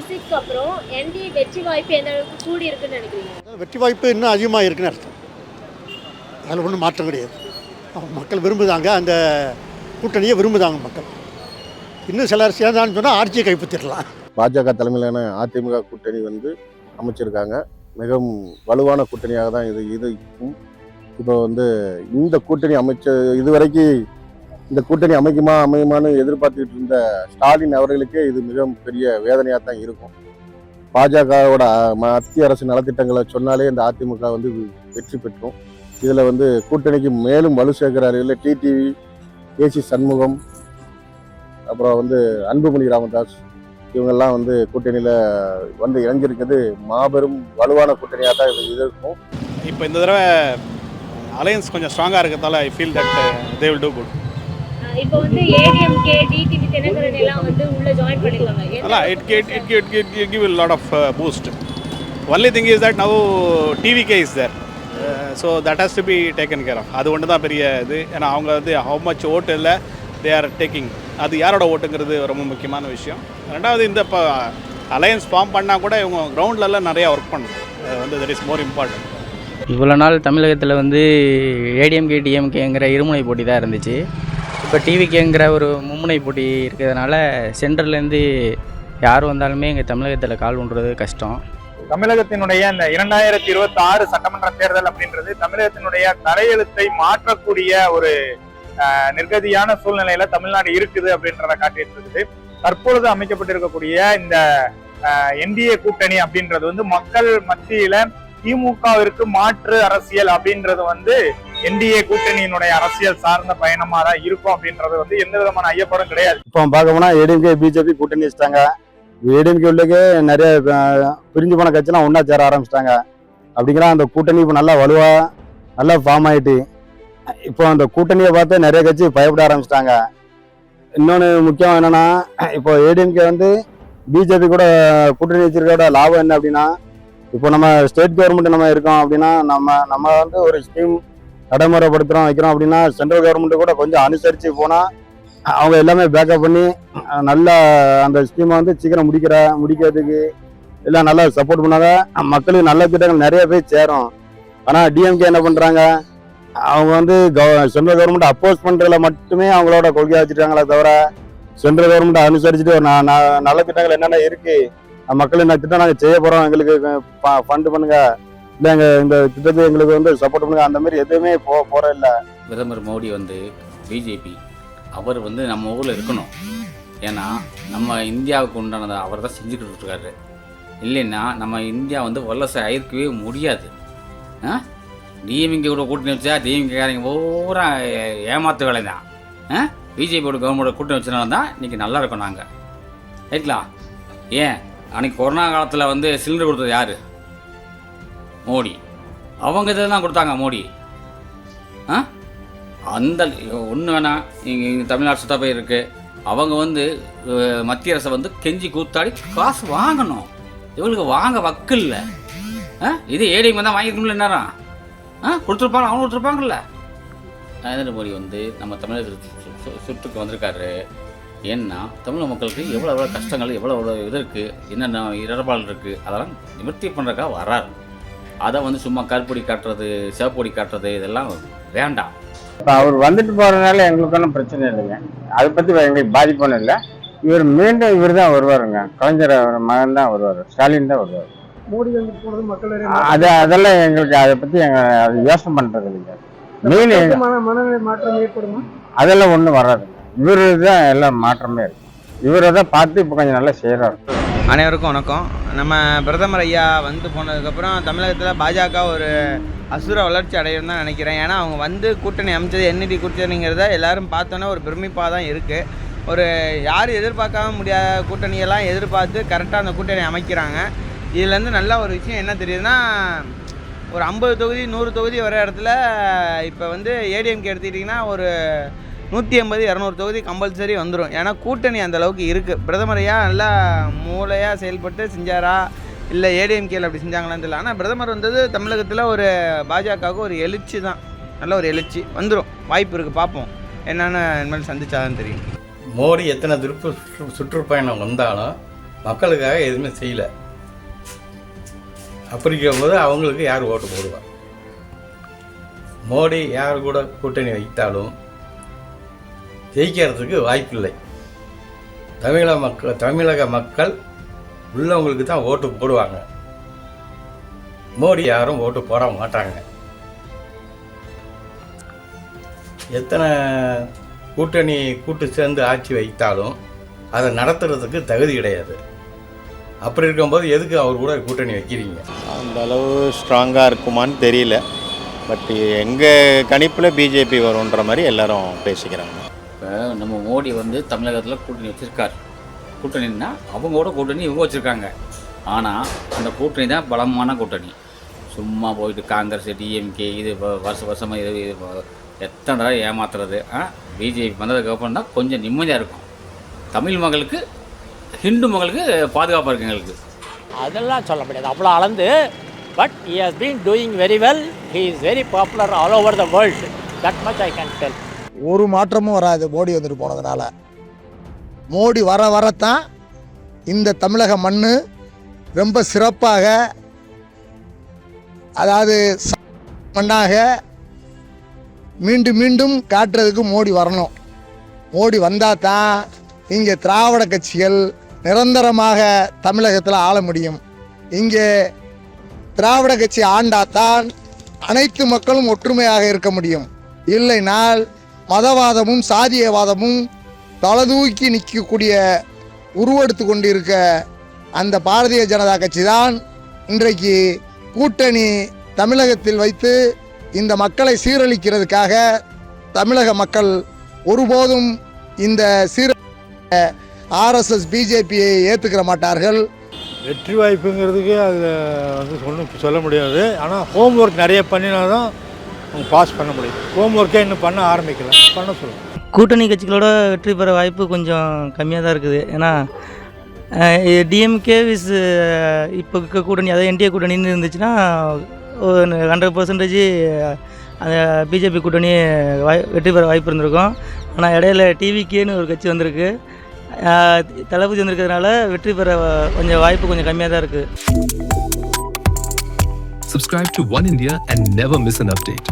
விசிட்க்கு அப்புறம் என்டிஏ வெற்றி வாய்ப்பு எந்த அளவுக்கு கூடி இருக்குன்னு நினைக்கிறீங்க? வெற்றி வாய்ப்பு இன்னும் அதிகமாக இருக்குன்னு அர்த்தம். அதில் ஒன்றும் மாற்றம் கிடையாது. மக்கள் விரும்புதாங்க, அந்த கூட்டணியை விரும்புதாங்க மக்கள். இன்னும் சிலர் சேர்ந்தான்னு சொன்னால் ஆட்சியை கைப்பற்றிடலாம். பாஜக தலைமையிலான அதிமுக கூட்டணி அமைச்சிருக்காங்க. மிகவும் வலுவான கூட்டணியாக தான் இது இருக்கும். இப்போ இந்த கூட்டணி இதுவரைக்கும் இந்த கூட்டணி அமையுமான்னு எதிர்பார்த்துக்கிட்டு இருந்த ஸ்டாலின் அவர்களுக்கே இது மிகவும் பெரிய வேதனையாக தான் இருக்கும். பாஜகவோட மத்திய அரசு நலத்திட்டங்களை சொன்னாலே இந்த அதிமுக வெற்றி பெற்றோம். இதில் கூட்டணிக்கு மேலும் வலு சேர்க்கிறாரு. இல்லை டிடிவி, ஏசி சண்முகம், அப்புறம் அன்புமணி ராமதாஸ், இவங்கெல்லாம் கூட்டணியில் இணைஞ்சிருக்கிறது மாபெரும் வலுவான கூட்டணியாக தான் இது இருக்கும். இப்போ இந்த தடவை அலையன்ஸ் கொஞ்சம் ஸ்ட்ராங்காக இருக்கிறதால I feel that they will do good. இப்போ ஏடிஎம்கே, டிடிவி தினகரன் எல்லாம் உள்ள ஜாயின் பண்ணிருக்காங்க. அல்ல, it give a lot of boost. Only thing is that now TVK is there. So that has to be taken care of. அது ஒன்று தான் பெரிய இது. ஏன்னா அவங்க how much ஓட்டு இல்லை they are taking. அது யாரோட ஓட்டுங்கிறது ரொம்ப முக்கியமான விஷயம். ரெண்டாவது இந்த இப்போ அலையன்ஸ் ஃபார்ம் பண்ணால் கூட இவங்க கிரவுண்ட்லலாம் நிறையா ஒர்க் பண்ணணும். that is more important. இவ்வளோ நாள் தமிழகத்தில் ஏடிஎம்கே டிஎம்கேங்கிற இருமுனை போட்டி தான் இருந்துச்சு. இப்போ டிவிகேங்கிற ஒரு மும்முனை போட்டி இருக்கிறதுனால சென்ட்ரல்லேருந்து யார் வந்தாலுமே எங்கள் தமிழகத்தில் கால் ஊன்றது கஷ்டம். தமிழகத்தினுடைய இந்த 2026 சட்டமன்ற தேர்தல் அப்படின்றது தமிழகத்தினுடைய தலையெழுத்தை மாற்றக்கூடிய ஒரு நிர்கதியான சூழ்நிலையில தமிழ்நாடு இருக்குது அப்படின்றத காட்டிட்டு இருக்குது. தற்பொழுது அமைக்கப்பட்டிருக்கக்கூடிய இந்த என்டிஏ கூட்டணி அப்படின்றது மக்கள் மத்தியில திமுகவிற்கு மாற்று அரசியல் அப்படின்றது என்டிஏ கூட்டணியினுடைய அரசியல் சார்ந்த பயணமா தான் இருக்கும் அப்படின்றது எந்த விதமான ஐயப்பாடும் கிடையாது. இப்போ பார்க்கணும்னா ஏடிஎம்கே பிஜேபி கூட்டணி வச்சுட்டாங்க. ஏடிஎம்கே உள்ளே நிறைய பிரிஞ்சு போன கட்சிலாம் ஒன்றா சேர ஆரம்பிச்சிட்டாங்க. அப்படிங்கிற அந்த கூட்டணி இப்போ நல்லா வலுவா நல்லா ஃபார்ம் ஆயிட்டு இப்போ அந்த கூட்டணியை பார்த்து நிறைய கட்சி பயப்பட ஆரம்பிச்சிட்டாங்க. இன்னொன்று முக்கியம் என்னன்னா, இப்போ ஏடிஎம்கே பிஜேபி கூட கூட்டணி வச்சிருக்கோட லாபம் என்ன அப்படின்னா, இப்போ நம்ம ஸ்டேட் கவர்மெண்ட் நம்ம இருக்கோம் அப்படின்னா நம்ம ஒரு ஸ்கீம் நடைமுறைப்படுத்துகிறோம் வைக்கிறோம் அப்படின்னா சென்ட்ரல் கவர்மெண்ட்டு கூட கொஞ்சம் அனுசரித்து போனால் அவங்க எல்லாமே பேக்கப் பண்ணி நல்லா அந்த ஸ்கீமை சீக்கிரம் முடிக்கிறதுக்கு எல்லாம் நல்லா சப்போர்ட் பண்ணாத மக்களுக்கு நல்ல திட்டங்கள் நிறைய பேர் சேரும். ஆனால் டிஎம்கே என்ன பண்ணுறாங்க, அவங்க சென்ட்ரல் கவர்மெண்ட் அப்போஸ் பண்ணுறதுல மட்டுமே அவங்களோட கொள்கையாக வச்சுருக்காங்களே தவிர சென்ட்ரல் கவர்மெண்ட் அனுசரிச்சுட்டு ஒரு நல்ல திட்டங்கள் என்னென்ன இருக்குது, மக்கள் என்ன திட்டம் நாங்கள் செய்ய போகிறோம், எங்களுக்கு ஃபண்டு பண்ணுங்க, இல்லை இந்த திட்டத்தை எங்களுக்கு சப்போர்ட் பண்ணுங்க, அந்த மாதிரி எதுவுமே போகிற இல்லை. பிரதமர் மோடி பிஜேபி அவர் நம்ம ஊரில் இருக்கணும். ஏன்னா நம்ம இந்தியாவுக்கு உண்டானதை அவர் தான் செஞ்சுக்கிட்டு இருக்காரு. இல்லைன்னா நம்ம இந்தியா வல்லரசு ஆயிருக்கவே முடியாது. டிஎம்கே கூட கூட்டணி வச்சா டிஎம்கேக்காரங்க பூரா ஏமாத்து வேலை தான். பிஜேபியோட கவர்மெண்ட் கூட்டணி வச்சனால தான் இன்றைக்கி நல்லா இருக்கோம் நாங்கள். ரைட்லா? ஏன் அன்றைக்கி கொரோனா காலத்தில் சிலிண்டர் கொடுத்தது யார்? மோடி. அவங்க இதை தான் கொடுத்தாங்க மோடி. அந்த ஒன்று வேணாம், இங்கே தமிழ்நாடு சுத்தா போய் இருக்குது. அவங்க மத்திய அரசை கெஞ்சி கூத்தாடி காசு வாங்கணும். இவங்களுக்கு வாங்க வக்கு இல்லை. இது ஏடிஎம் தான் வாங்கியிருக்கணும்ல, நேரம் கொடுத்துருப்பாங்க, அவங்க கொடுத்துருப்பாங்கல்ல. நரேந்திர மோடி நம்ம தமிழகத்துக்கு சுற்றுக்கு வந்திருக்காரு. ஏன்னா தமிழக மக்களுக்கு எவ்வளோ கஷ்டங்கள், எவ்வளோ இது இருக்குது, என்னென்ன இடர்பாடு இருக்குது, அதெல்லாம் நிவர்த்தி பண்ணுறதுக்காக வராரு. அதை சும்மா கருப்பொடி காட்டுறது, சேப்பொடி காட்டுறது இதெல்லாம் வேண்டாம். இப்போ அவர் வந்துட்டு போகிறதுனால எங்களுக்கு ஒன்றும் பிரச்சனை இல்லைங்க. அதை பற்றி எங்களுக்கு பாதிப்பு இல்லை. இவர் மீண்டும் இவர் தான் வருவாருங்க. கலைஞர் மகன் தான் வருவார், ஸ்டாலின் தான் வருவார். மோடி போனது மக்கள் அதெல்லாம் எங்களுக்கு அதை பற்றி அது யோசனை பண்ணுறது இல்லைங்க. மனநிலை மாற்றம் ஏற்படுமா? அதெல்லாம் ஒன்றும் வராது. இவரு தான் எல்லாம் மாற்றமே இருக்கு. இவரை தான் பார்த்து இப்போ கொஞ்சம் நல்லா செய்கிறாரு. அனைவருக்கும் வணக்கம். நம்ம பிரதமர் ஐயா போனதுக்கப்புறம் தமிழகத்தில் பாஜக ஒரு அசுர வளர்ச்சி அடையும் தான் நினைக்கிறேன். ஏன்னா அவங்க கூட்டணி அமைச்சது என்டி கூட்டணிங்கிறத எல்லாரும் பார்த்தோன்னா ஒரு பெருமைப்பாக தான் இருக்குது. ஒரு யாரும் எதிர்பார்க்காம முடியாத கூட்டணியெல்லாம் எதிர்பார்த்து கரெக்டாக அந்த கூட்டணி அமைக்கிறாங்க. இதுலேருந்து நல்ல ஒரு விஷயம் என்ன தெரியுதுன்னா, ஒரு 50 தொகுதி 100 தொகுதி வர இடத்துல இப்போ ஏடிஎம்கே எடுத்துக்கிட்டிங்கன்னா ஒரு 180-200 தொகுதி கம்பல்சரி வந்துடும். ஏன்னா கூட்டணி அந்தளவுக்கு இருக்குது. பிரதமர் ஐயா நல்லா மூளையாக செயல்பட்டு செஞ்சாரா இல்லை ஏடிஎம்கேல அப்படி செஞ்சாங்களான்னு தெரியல. ஆனால் பிரதமர் தமிழகத்தில் ஒரு பாஜகவுக்கு ஒரு எழுச்சி தான், நல்ல ஒரு எழுச்சி வந்துடும். வாய்ப்பு இருக்குது, பார்ப்போம் என்னென்னு இனிமேல் சந்திச்சாதான் தெரியும். மோடி எத்தனை சுற்றுப்பயணம் வந்தாலும் மக்களுக்காக எதுவுமே செய்யலை. அப்படி இருக்கும்போது அவங்களுக்கு யார் ஓட்டு போடுவார்? மோடி யார் கூட கூட்டணி வைத்தாலும் ஜெயிக்கிறதுக்கு வாய்ப்பில்லை. தமிழக மக்கள் உள்ளவங்களுக்கு தான் ஓட்டு போடுவாங்க. மோடி யாரும் ஓட்டு போட மாட்டாங்க. எத்தனை கூட்டணி கூட்டு சேர்ந்து ஆட்சி வைத்தாலும் அதை நடத்துறதுக்கு தகுதி கிடையாது. அப்படி இருக்கும்போது எதுக்கு அவர் கூட கூட்டணி வைக்கிறீங்க? அந்த அளவு ஸ்ட்ராங்காக இருக்குமான்னு தெரியல. பட் எங்கள் கணிப்பில் பிஜேபி வரும்ன்ற மாதிரி எல்லாரும் பேசிக்கிறாங்க. இப்போ நம்ம மோடி வந்து தமிழகத்தில் கூட்டணி வச்சுருக்கார். கூட்டணின்னா அவங்களோட கூட்டணி இவங்க வச்சுருக்காங்க. ஆனால் அந்த கூட்டணி தான் பலமான கூட்டணி. சும்மா போயிட்டு காங்கிரஸ், டிஎம்கே இது வருஷமாக இது எத்தனை தடவை ஏமாத்துறது. பிஜேபி வந்ததுக்கப்புறம் தான் கொஞ்சம் நிம்மதியாக இருக்கும். தமிழ் மக்களுக்கு, ஹிந்து மக்களுக்கு பாதுகாப்பாக இருக்குது எங்களுக்கு. அதெல்லாம் சொல்ல முடியாது அவ்வளோ அளந்து. But he has been doing very well. He is very popular all over the world. That much I can tell. ஒரு மாற்றமும் வராது மோடி வந்துட்டு போனதுனால. மோடி வரத்தான் இந்த தமிழக மண் ரொம்ப சிறப்பாக, அதாவது மண்ணாக மீண்டும் மீண்டும் காட்டுறதுக்கு மோடி வரணும். மோடி வந்தால் தான் இங்கே திராவிட கட்சிகள் நிரந்தரமாக தமிழகத்தில் ஆள முடியும். இங்கே திராவிட கட்சி ஆண்டாத்தான் அனைத்து மக்களும் ஒற்றுமையாக இருக்க முடியும். இல்லைனால் மதவாதமும் சாதியவாதமும் தலதூக்கி நிற்கக்கூடிய உருவெடுத்து கொண்டிருக்க அந்த பாரதிய ஜனதா கட்சி தான் இன்றைக்கு கூட்டணி தமிழகத்தில் வைத்து இந்த மக்களை சீரழிக்கிறதுக்காக தமிழக மக்கள் ஒருபோதும் இந்த ஆர்எஸ்எஸ் பிஜேபியை ஏற்றுக்கிற மாட்டார்கள். வெற்றி வாய்ப்புங்கிறதுக்கு அதில் ஒன்றும் சொல்ல முடியாது. ஆனால் ஹோம் ஒர்க் நிறைய பண்ணினா தான் அவங்க பாஸ் பண்ண முடியும். ஹோம் ஒர்க்கே இன்னும் பண்ண ஆரம்பிக்கல, பண்ண சொல்லுங்கள். கூட்டணி கட்சிகளோட வெற்றி பெற வாய்ப்பு கொஞ்சம் கம்மியாக தான் இருக்குது. ஏன்னா டிஎம்கே விஸ் இப்போ இருக்க கூட்டணி, அதாவது என்டிஏ கூட்டணின்னு இருந்துச்சுன்னா 100% அந்த பிஜேபி கூட்டணி வெற்றி பெற வாய்ப்பு இருந்திருக்கும். ஆனால் இடையில டிவிகேன்னு ஒரு கட்சி வந்திருக்கு, தளபதி வந்திருக்கிறதுனால வெற்றி பெற கொஞ்சம் வாய்ப்பு கொஞ்சம் கம்மியாக தான் இருக்குது. Subscribe to One India and never miss an update.